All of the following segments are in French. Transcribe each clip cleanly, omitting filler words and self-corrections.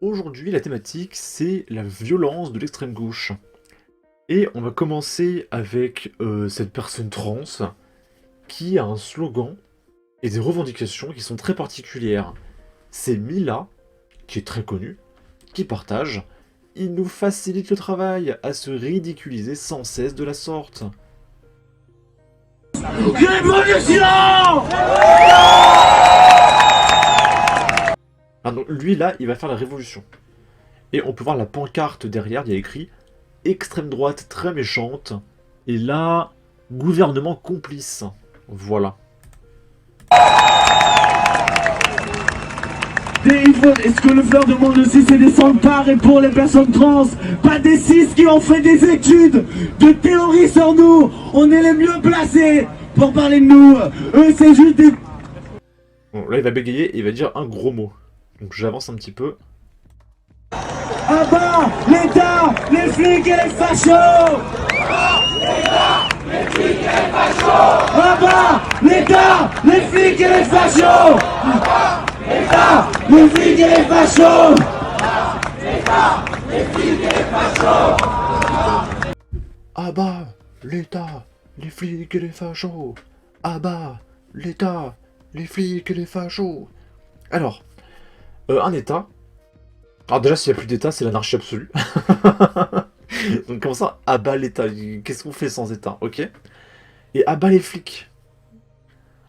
Aujourd'hui, la thématique, c'est la violence de l'extrême gauche. Et on va commencer avec cette personne trans qui a un slogan et des revendications qui sont très particulières. C'est Mila, qui est très connue, qui partage «Il nous facilite le travail à se ridiculiser sans cesse de la sorte». Révolution! Ah, donc, lui là, il va faire la révolution. Et on peut voir la pancarte derrière, il y a écrit extrême droite très méchante. Et là, gouvernement complice. Voilà. Et ce que le fleur demande aussi, c'est des sans-parts et pour les personnes trans, pas des cis qui ont fait des études de théorie sur nous. On est les mieux placés pour parler de nous. Eux, c'est juste des... Bon, là, il va bégayer et il va dire un gros mot. Donc j'avance un petit peu. À bas l'État, les flics et les fachos. À bas l'État, les flics et les fachos. L'État, les flics et les fachos. L'État, les flics et les fachos. Ah bah, l'État, les flics et les fachos. Ah bah, l'État, les flics et les fachos. Alors, un État. Alors déjà, s'il n'y a plus d'État, c'est l'anarchie absolue. Donc comment ça, abat l'État? Qu'est-ce qu'on fait sans État, ok? Et abat les flics.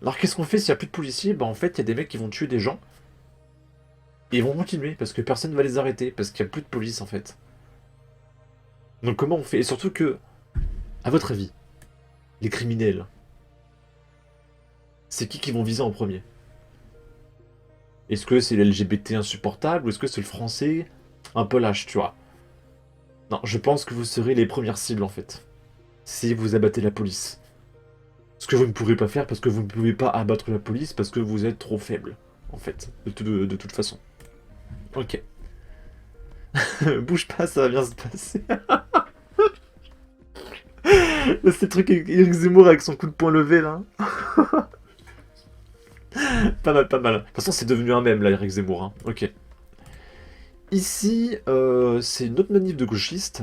Alors qu'est-ce qu'on fait s'il n'y a plus de policiers? Bah en fait, il y a des mecs qui vont tuer des gens. Et ils vont continuer, parce que personne ne va les arrêter, parce qu'il n'y a plus de police en fait. Donc comment on fait? Et surtout que, à votre avis, les criminels, c'est qui vont viser en premier? Est-ce que c'est l'LGBT insupportable ou est-ce que c'est le français un peu lâche, tu vois? Non, je pense que vous serez les premières cibles en fait. Si vous abattez la police. Ce que vous ne pourrez pas faire parce que vous ne pouvez pas abattre la police parce que vous êtes trop faible, en fait, de toute façon. Ok. Bouge pas, ça va bien se passer. Là, c'est le truc avec Eric Zemmour avec son coup de poing levé, là. Pas mal, pas mal. De toute façon, c'est devenu un mème, là, Eric Zemmour. Hein. Ok. Ici, c'est une autre manif de gauchistes.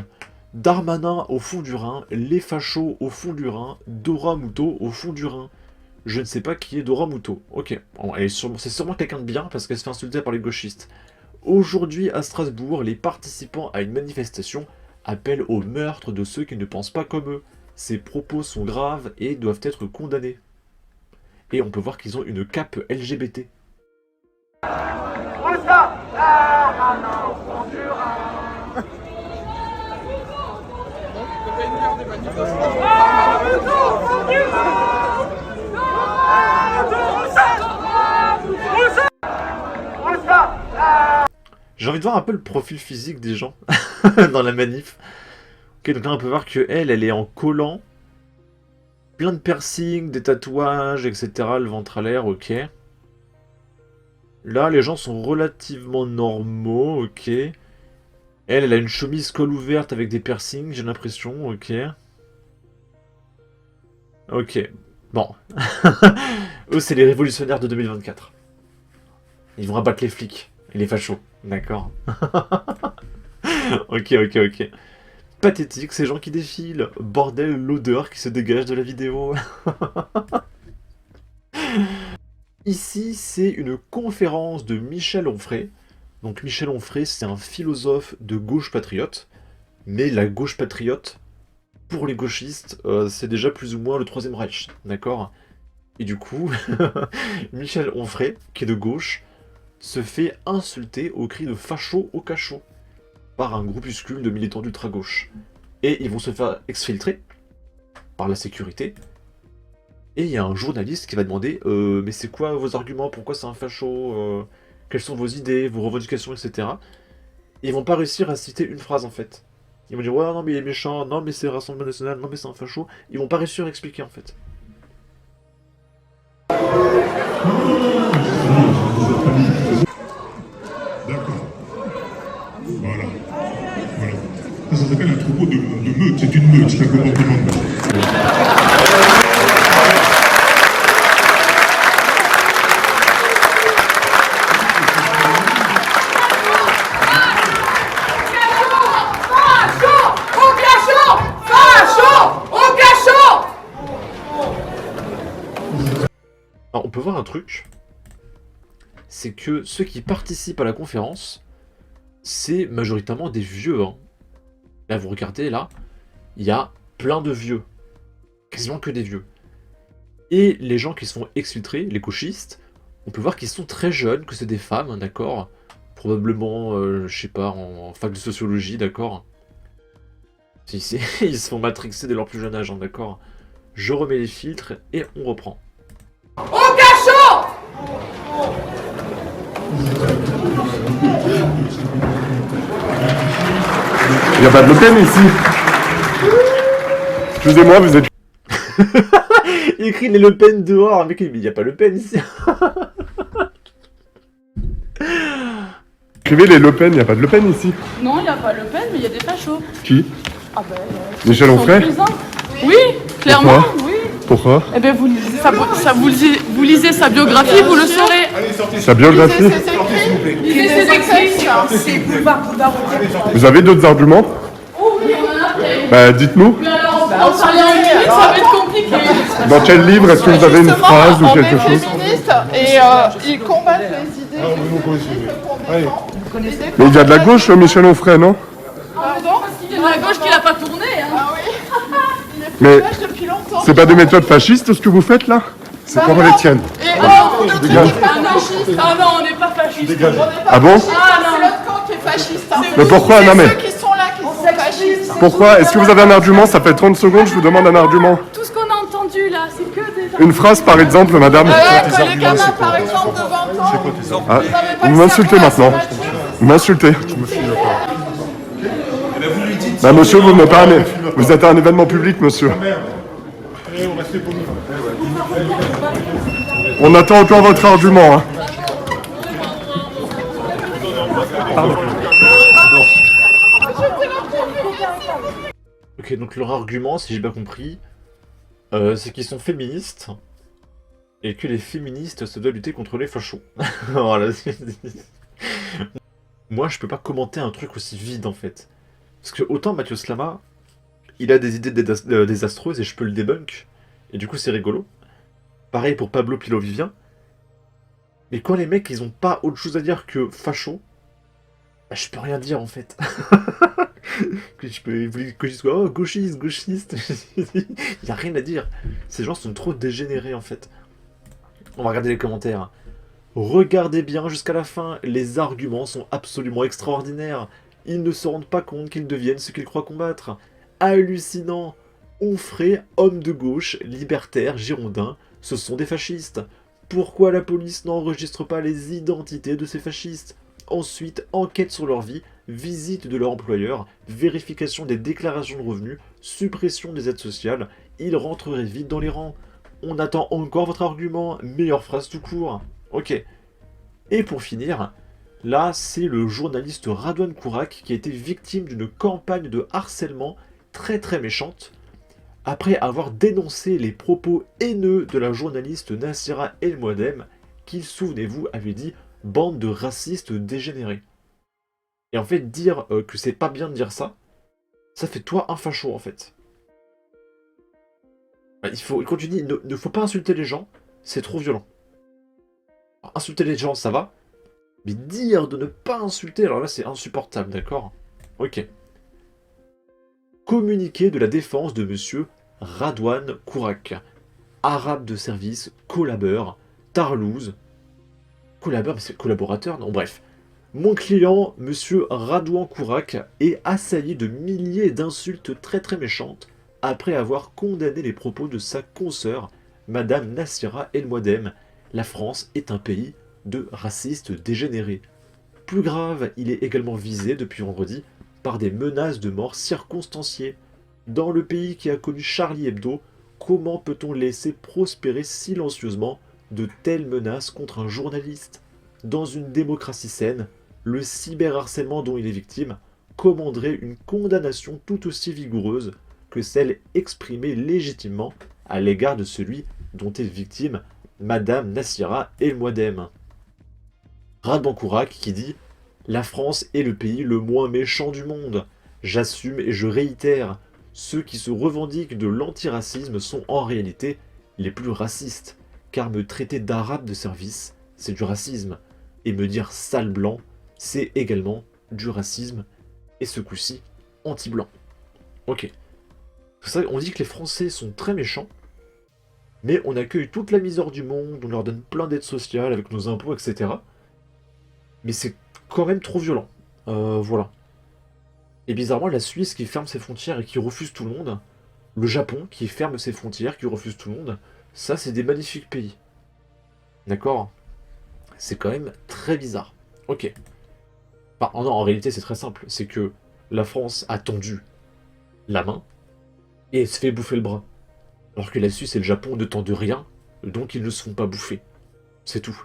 Darmanin au fond du Rhin, les fachos au fond du Rhin, Dora Muto au fond du Rhin. Je ne sais pas qui est Dora Muto. Ok, bon, c'est sûrement quelqu'un de bien parce qu'elle se fait insulter par les gauchistes. Aujourd'hui, à Strasbourg, les participants à une manifestation appellent au meurtre de ceux qui ne pensent pas comme eux. Ces propos sont graves et doivent être condamnés. Et on peut voir qu'ils ont une cape LGBT. J'ai envie de voir un peu le profil physique des gens dans la manif. Ok, donc là on peut voir que elle est en collant. Plein de piercings, des tatouages, etc. Le ventre à l'air, ok. Là, les gens sont relativement normaux, ok. Elle a une chemise col ouverte avec des piercings, j'ai l'impression, ok. Ok, bon. Eux, c'est les révolutionnaires de 2024. Ils vont abattre les flics et les fachos, d'accord. Ok, ok, ok. Pathétique, ces gens qui défilent. Bordel, l'odeur qui se dégage de la vidéo. Ici, c'est une conférence de Michel Onfray. Donc Michel Onfray, c'est un philosophe de gauche patriote. Mais la gauche patriote, pour les gauchistes, c'est déjà plus ou moins le Troisième Reich, d'accord? Et du coup, Michel Onfray, qui est de gauche, se fait insulter au cri de facho au cachot par un groupuscule de militants d'ultra-gauche. Et ils vont se faire exfiltrer par la sécurité. Et il y a un journaliste qui va demander mais c'est quoi vos arguments? Pourquoi c'est un facho? Quelles sont vos idées, vos revendications, etc. Et ils vont pas réussir à citer une phrase en fait. Ils vont dire ouais non mais il est méchant, non mais c'est Rassemblement National, non mais c'est un facho. Ils vont pas réussir à expliquer en fait. D'accord. Voilà. Voilà. Ça s'appelle un troupeau de meute. C'est une meute, c'est un comportement de meute. truc, c'est que ceux qui participent à la conférence, c'est majoritairement des vieux. Hein. Là, vous regardez, là, il y a plein de vieux. Quasiment que des vieux. Et les gens qui se font exfiltrer, les gauchistes, on peut voir qu'ils sont très jeunes, que c'est des femmes, hein, d'accord. Probablement, je sais pas, en fac de sociologie, d'accord. Ils se font matrixer dès leur plus jeune âge, hein, d'accord. Je remets les filtres et on reprend. Au cachot! Il n'y a pas de Le Pen ici. Excusez-moi, vous êtes... Il écrit les Le Pen dehors, mais il n'y a pas Le Pen ici. Écrivez les Le Pen, il n'y a pas de Le Pen ici. Non, il n'y a pas Le Pen, mais il y a des fachos. Qui? Ah ben... Michel Onfray? Oui, clairement, oui. Pourquoi? Eh ben vous lisez sa biographie, vous le saurez. Sa biographie? Lisez ses écrits. C'est boulevard. Vous avez d'autres arguments? Oh oui, on en a après. Bah dites-nous. Mais alors, en parler en minutes, ça va être compliqué. Dans quel livre est-ce que vous avez une phrase ou quelque chose? Et ils combattent les idées féministes qu'on défend. Vous connaissez? Mais il y a de la gauche, Michel Onfray, non? Pardon? Il y a de la gauche qui l'a pas tourné. Hein. Ah oui. Il est Mais plus vache depuis longtemps. c'est pas des méthodes fascistes ce que vous faites là? C'est comme les tiennes. Et on ne Dégage. dit pas fasciste. Ah non, on n'est pas fasciste. Ah bon? C'est l'autre camp qui est fasciste. Hein. Mais pourquoi? Non mais... Ceux qui sont là qui sont fascistes. Pourquoi? Est-ce que vous avez un argument? Ça fait 30 secondes, je vous demande un argument. Tout ce qu'on a entendu là, c'est que des... Une phrase par exemple, madame. Que les gamins, par exemple, de 20 ans, Ah, vous avez pas vous le m'insultez cerveau à maintenant. se battre. Vous m'insultez. Bah monsieur, vous n'êtes pas un... Vous êtes un événement public, monsieur. On attend encore votre argument. Hein. Ok, donc leur argument, si j'ai bien compris, c'est qu'ils sont féministes et que les féministes se doivent lutter contre les fachos. Voilà. Moi, je peux pas commenter un truc aussi vide en fait. Parce que autant Mathieu Slama, il a des idées désastreuses et je peux le debunk. Et du coup, c'est rigolo. Pareil pour Pablo Pilovivien. Mais quand les mecs, ils ont pas autre chose à dire que facho, bah, je peux rien dire en fait. que je sois oh, gauchiste. Il y a rien à dire. Ces gens sont trop dégénérés en fait. On va regarder les commentaires. Regardez bien jusqu'à la fin, les arguments sont absolument extraordinaires. Ils ne se rendent pas compte qu'ils deviennent ce qu'ils croient combattre. Hallucinant. Onfray, homme de gauche, libertaire, girondin, ce sont des fascistes. Pourquoi la police n'enregistre pas les identités de ces fascistes? Ensuite, enquête sur leur vie, visite de leur employeur, vérification des déclarations de revenus, suppression des aides sociales, ils rentreraient vite dans les rangs. On attend encore votre argument, meilleure phrase tout court. Ok. Et pour finir, là c'est le journaliste Radouane Kourak qui a été victime d'une campagne de harcèlement très méchante, après avoir dénoncé les propos haineux de la journaliste Nassira El Mouadem, qui, souvenez-vous, avait dit « bande de racistes dégénérés ». Et en fait, dire que c'est pas bien de dire ça, ça fait toi un facho en fait. Quand tu dis ne faut pas insulter les gens, c'est trop violent. Alors, insulter les gens, ça va, mais dire de ne pas insulter, alors là c'est insupportable, d'accord? Ok. Communiqué de la défense de monsieur Radouane Kourak. Arabe de service, collabeur, Tarlouse. Collabeur, mais c'est collaborateur? Non, bref. Mon client, monsieur Radouane Kourak, est assailli de milliers d'insultes très méchantes après avoir condamné les propos de sa consoeur, madame Nassira El Mouadem. La France est un pays de racistes dégénérés. Plus grave, il est également visé depuis vendredi par des menaces de mort circonstanciées. Dans le pays qui a connu Charlie Hebdo, comment peut-on laisser prospérer silencieusement de telles menaces contre un journaliste? Dans une démocratie saine, le cyberharcèlement dont il est victime commanderait une condamnation tout aussi vigoureuse que celle exprimée légitimement à l'égard de celui dont est victime Madame Nassira El Mouadem. Radouane Kourak qui dit « La France est le pays le moins méchant du monde. J'assume et je réitère, ceux qui se revendiquent de l'antiracisme sont en réalité les plus racistes. car me traiter d'arabe de service, c'est du racisme. Et me dire sale blanc, c'est également du racisme, et ce coup-ci, anti-blanc. Ok. Ça, on dit que les Français sont très méchants, mais on accueille toute la misère du monde, on leur donne plein d'aides sociales avec nos impôts, etc. Mais c'est quand même trop violent. Voilà. Et bizarrement, la Suisse qui ferme ses frontières et qui refuse tout le monde, le Japon qui ferme ses frontières, qui refuse tout le monde, ça c'est des magnifiques pays. D'accord? C'est quand même très bizarre. Ok. Enfin, non, en réalité c'est très simple, c'est que la France a tendu la main et elle se fait bouffer le bras. Alors que la Suisse et le Japon ne tendent rien, donc ils ne se font pas bouffer. C'est tout.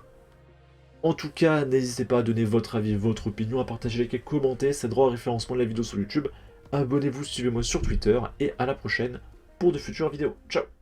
En tout cas, n'hésitez pas à donner votre avis, votre opinion, à partager avec et commenter, ça aidera au référencement de la vidéo sur YouTube. Abonnez-vous, suivez-moi sur Twitter, et à la prochaine pour de futures vidéos. Ciao!